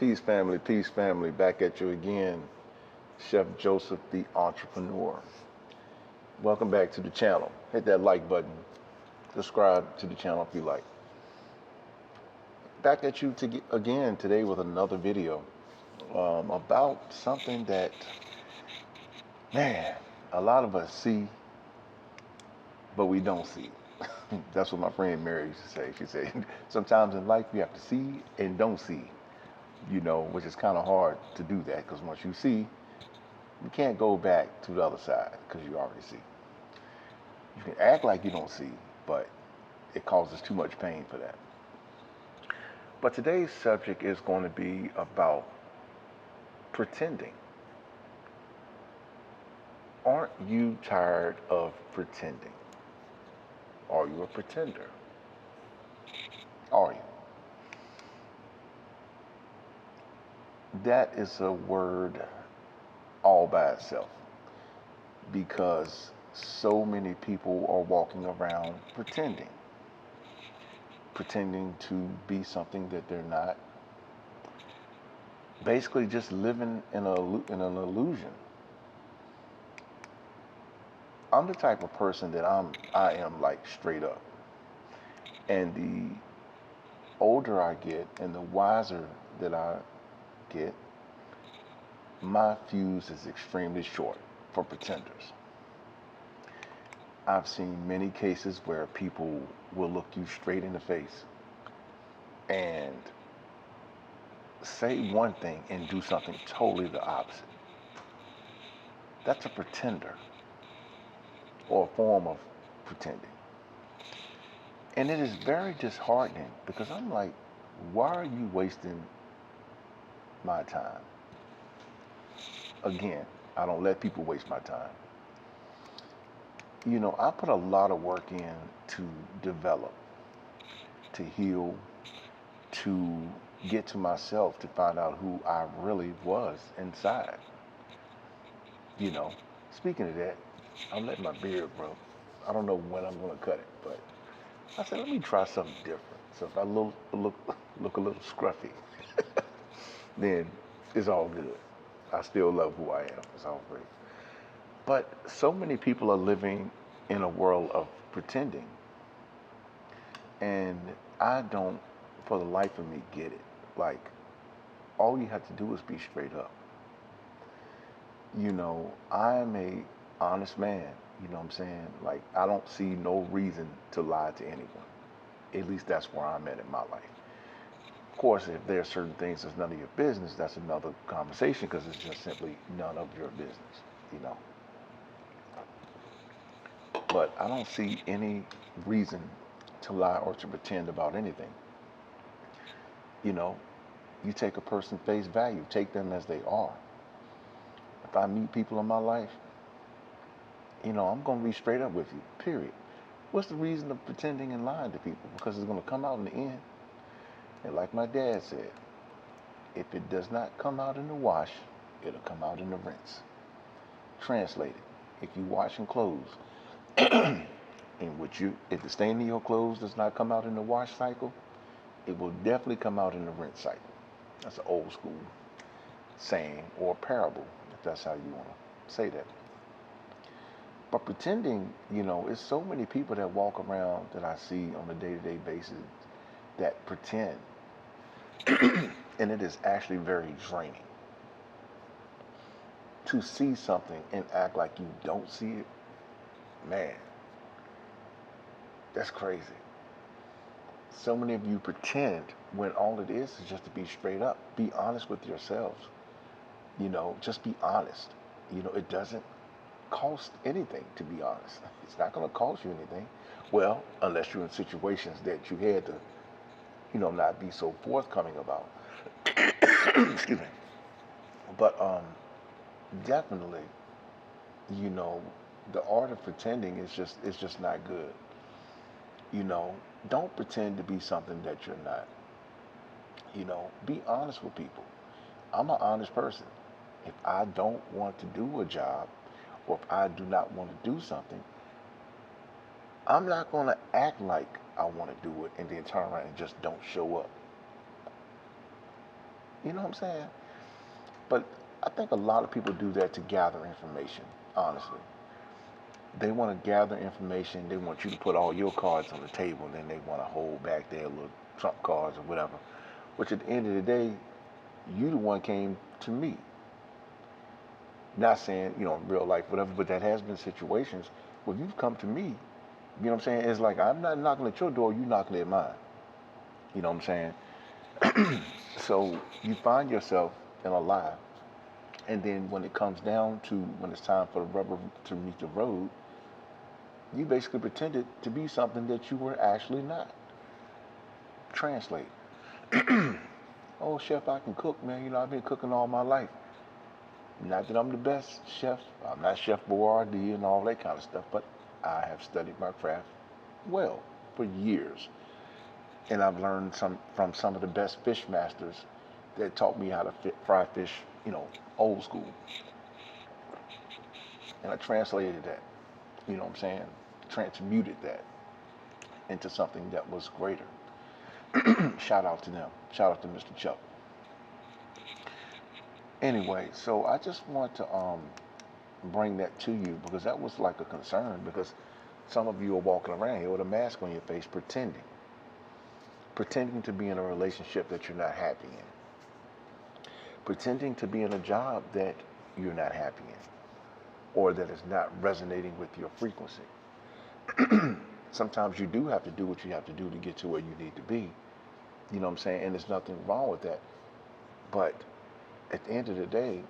Peace family, back at you again. Chef Joseph, the entrepreneur. Welcome back to the channel. Hit that like button. Subscribe to the channel if you like. Back at you again today with another video about something that, man, a lot of us see, but we don't see. That's what my friend Mary used to say. She said, sometimes in life you have to see and don't see, which is kind of hard to do that because once you see, you can't go back to the other side because you already see. You can act like you don't see, but it causes too much pain for that. But today's subject is going to be about pretending. Aren't you tired of pretending? Are you a pretender? Are you? That is a word all by itself because so many people are walking around pretending to be something that they're not. Basically, just living in an illusion. I'm the type of person that I am like straight up. And the older I get and the wiser that I get, my fuse is extremely short for pretenders. I've seen many cases where people will look you straight in the face and say one thing and do something totally the opposite. That's a pretender or a form of pretending. And it is very disheartening because I'm like, why are you wasting my time? Again, I don't let people waste my time. I put a lot of work in to develop, to heal, to get to myself, to find out who I really was inside. You know, Speaking of that, I'm letting my beard grow. I don't know when I'm going to cut it, but I said, let me try something different. So if I look a little scruffy, then it's all good. I still love who I am. It's all great. But so many people are living in a world of pretending. And I don't, for the life of me, get it. Like, all you have to do is be straight up. I'm a honest man. You know what I'm saying? Like, I don't see no reason to lie to anyone. At least that's where I'm at in my life. Of course, if there are certain things that's none of your business, that's another conversation because it's just simply none of your business, you know. But I don't see any reason to lie or to pretend about anything. You know, you take a person face value, take them as they are. If I meet people in my life, I'm going to be straight up with you, period. What's the reason of pretending and lying to people? Because it's going to come out in the end. And like my dad said, if it does not come out in the wash, it'll come out in the rinse. Translated, if you washing clothes, if the stain in your clothes does not come out in the wash cycle, it will definitely come out in the rinse cycle. That's an old school saying or parable, if that's how you want to say that. But pretending, it's so many people that walk around that I see on a day-to-day basis that pretend. And it is actually very draining to see something and act like you don't see it. Man, that's crazy. So many of you pretend when all it is just to be straight up. Be honest with yourselves. Just be honest. It doesn't cost anything to be honest. It's not going to cost you anything. Well, unless you're in situations that you had to, not be so forthcoming about. Excuse me. But definitely, you know, the art of pretending is just not good. You know, don't pretend to be something that you're not. Be honest with people. I'm an honest person. If I don't want to do a job or if I do not want to do something, I'm not going to act like I want to do it and then turn around and just don't show up. You know what I'm saying? But I think a lot of people do that to gather information, honestly. They want to gather information. They want you to put all your cards on the table, and then they want to hold back their little trump cards or whatever. Which at the end of the day, you the one came to me. Not saying, in real life, whatever, but that has been situations where you've come to me. You know what I'm saying? It's like I'm not knocking at your door, you knocking at mine. You know what I'm saying? So you find yourself in a lie. And then when it comes down to when it's time for the rubber to meet the road, you basically pretended to be something that you were actually not. Translate. Oh, chef, I can cook, man. I've been cooking all my life. Not that I'm the best chef. I'm not Chef Boyardee and all that kind of stuff, but I have studied my craft well for years. And I've learned from some of the best fish masters that taught me how to fry fish, old school. And I translated that, you know what I'm saying? Transmuted that into something that was greater. Shout out to them. Shout out to Mr. Chuck. Anyway, so I just want to bring that to you because that was like a concern because some of you are walking around here with a mask on your face pretending to be in a relationship that you're not happy in, pretending to be in a job that you're not happy in or that is not resonating with your frequency. Sometimes you do have to do what you have to do to get to where you need to be. You know what I'm saying? And there's nothing wrong with that. But at the end of the day,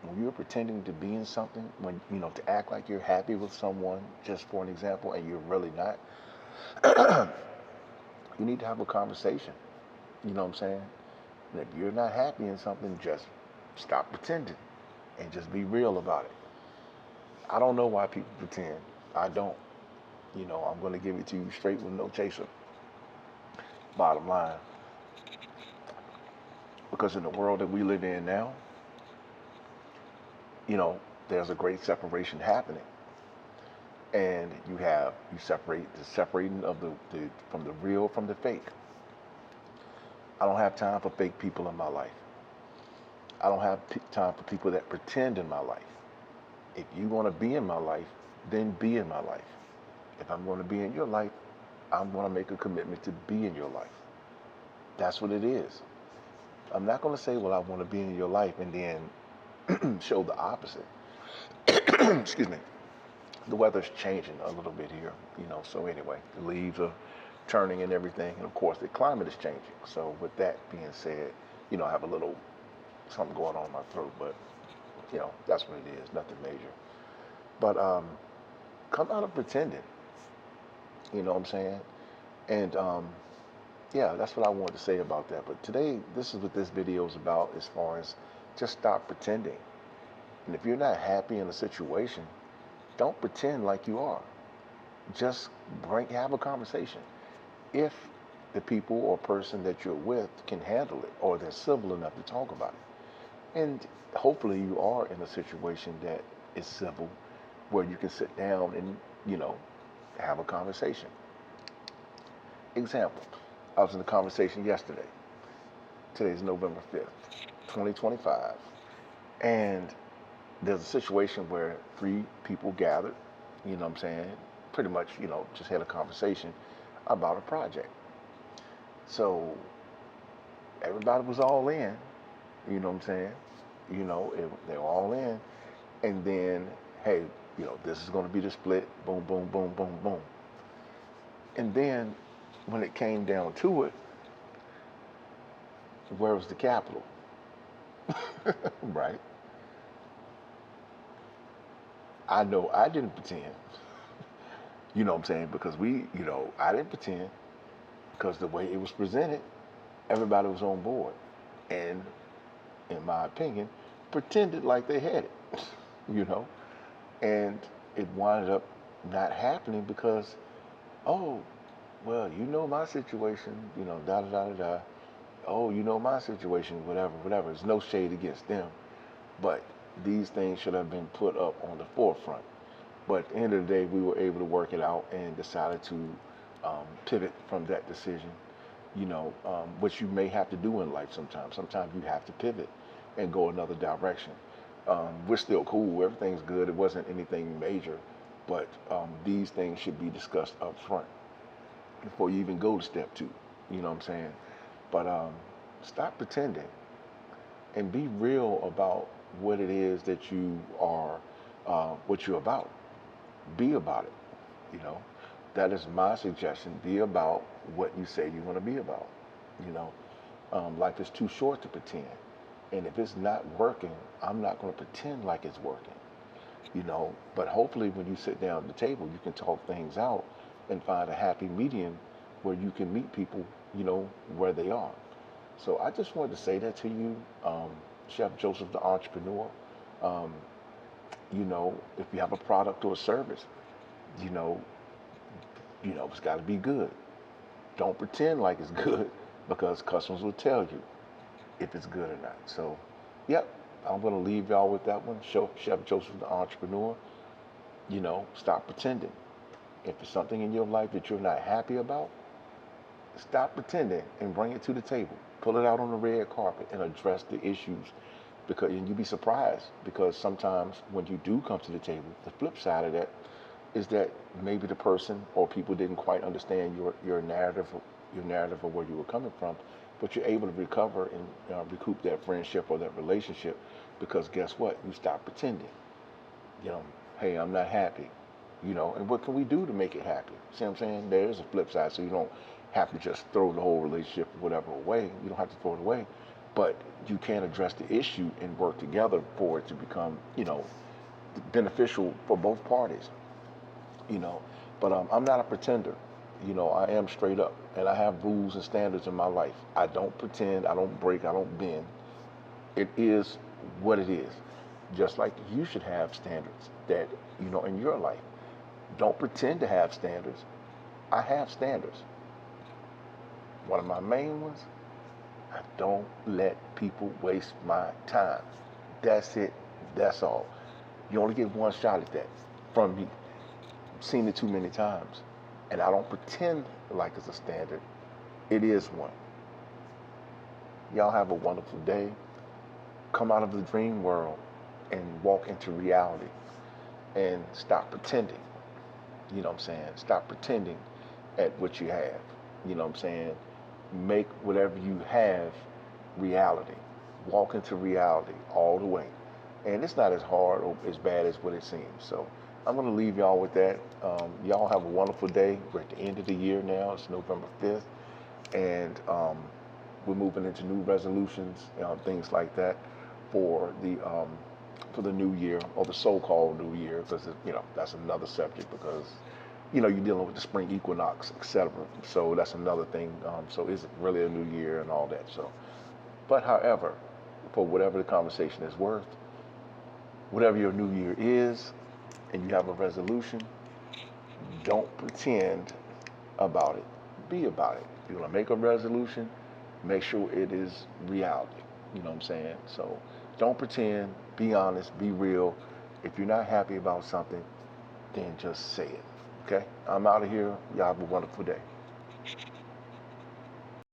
when you're pretending to be in something, when to act like you're happy with someone, just for an example, and you're really not, you need to have a conversation. You know what I'm saying? And if you're not happy in something, just stop pretending and just be real about it. I don't know why people pretend. I don't. I'm going to give it to you straight with no chaser. Bottom line. Because in the world that we live in now, there's a great separation happening. And you separate the separating of the from the real from the fake. I don't have time for fake people in my life. I don't have time for people that pretend in my life. If you want to be in my life, then be in my life. If I'm going to be in your life, I'm going to make a commitment to be in your life. That's what it is. I'm not going to say, well, I want to be in your life and then show the opposite. Excuse me. The weather's changing a little bit here, so anyway, the leaves are turning and everything. And of course, the climate is changing. So with that being said, I have a little something going on in my throat, but, that's what it is, nothing major. But come out of pretending, you know what I'm saying? And yeah, that's what I wanted to say about that. But today, this is what this video is about as far as just stop pretending. And if you're not happy in a situation, don't pretend like you are. Just have a conversation. If the people or person that you're with can handle it or they're civil enough to talk about it. And hopefully you are in a situation that is civil where you can sit down and, have a conversation. Example, I was in a conversation yesterday. Today's November 5th, 2025. And there's a situation where 3 people gathered, you know what I'm saying, pretty much, just had a conversation about a project. So everybody was all in, you know what I'm saying, they were all in. And then, hey, this is going to be the split, boom, boom, boom, boom, boom. And then when it came down to it, where was the capital? Right? I know I didn't pretend. You know what I'm saying? Because I didn't pretend because the way it was presented, everybody was on board. And in my opinion, pretended like they had it, you know? And it wound up not happening because, oh, well, my situation, da da da da da. Oh, my situation, whatever, whatever. There's no shade against them. But these things should have been put up on the forefront. But at the end of the day, we were able to work it out and decided to pivot from that decision Which you may have to do in life sometimes. Sometimes you have to pivot and go another direction. We're still cool. Everything's good. It wasn't anything major, but these things should be discussed up front before you even go to step two. You know what I'm saying? But stop pretending and be real about what it is that you are, what you're about. Be about it. You know, that is my suggestion. Be about what you say you want to be about. You know, life is too short to pretend. And if it's not working, I'm not going to pretend like it's working. But hopefully when you sit down at the table, you can talk things out and find a happy medium where you can meet people, where they are. So I just wanted to say that to you, Chef Joseph, the entrepreneur. Um, if you have a product or a service, you know, it's got to be good. Don't pretend like it's good because customers will tell you if it's good or not. So, yep, I'm going to leave y'all with that one. Chef Joseph, the entrepreneur. Stop pretending. If there's something in your life that you're not happy about, stop pretending and bring it to the table. Pull it out on the red carpet and address the issues. And you'd be surprised because sometimes when you do come to the table, the flip side of that is that maybe the person or people didn't quite understand your narrative of where you were coming from, but you're able to recover and recoup that friendship or that relationship because guess what? You stop pretending. You know, hey, I'm not happy. And what can we do to make it happy? See what I'm saying? There is a flip side, so you don't have to just throw the whole relationship or whatever away. You don't have to throw it away, but you can address the issue and work together for it to become, beneficial for both parties. you know. But I'm not a pretender. I am straight up, and I have rules and standards in my life. I don't pretend, I don't break, I don't bend. It is what it is. Just like you should have standards that, in your life. Don't pretend to have standards. I have standards. One of my main ones, I don't let people waste my time. That's it. That's all. You only get one shot at that from me. I've seen it too many times. And I don't pretend like it's a standard. It is one. Y'all have a wonderful day. Come out of the dream world and walk into reality and stop pretending. You know what I'm saying? Stop pretending at what you have. You know what I'm saying? Make whatever you have reality. Walk into reality all the way. And it's not as hard or as bad as what it seems. So I'm going to leave y'all with that. Y'all have a wonderful day. We're at the end of the year now. It's November 5th. And we're moving into new resolutions, things like that for the new year or the so-called new year, because that's another subject because you're dealing with the spring equinox, etc. So that's another thing. So is it really a new year and all that? So, but however, for whatever the conversation is worth, whatever your new year is, and you have a resolution, don't pretend about it. Be about it. If you're gonna make a resolution, make sure it is reality. You know what I'm saying? So don't pretend, be honest, be real. If you're not happy about something, then just say it. Okay? I'm out of here. Y'all have a wonderful day.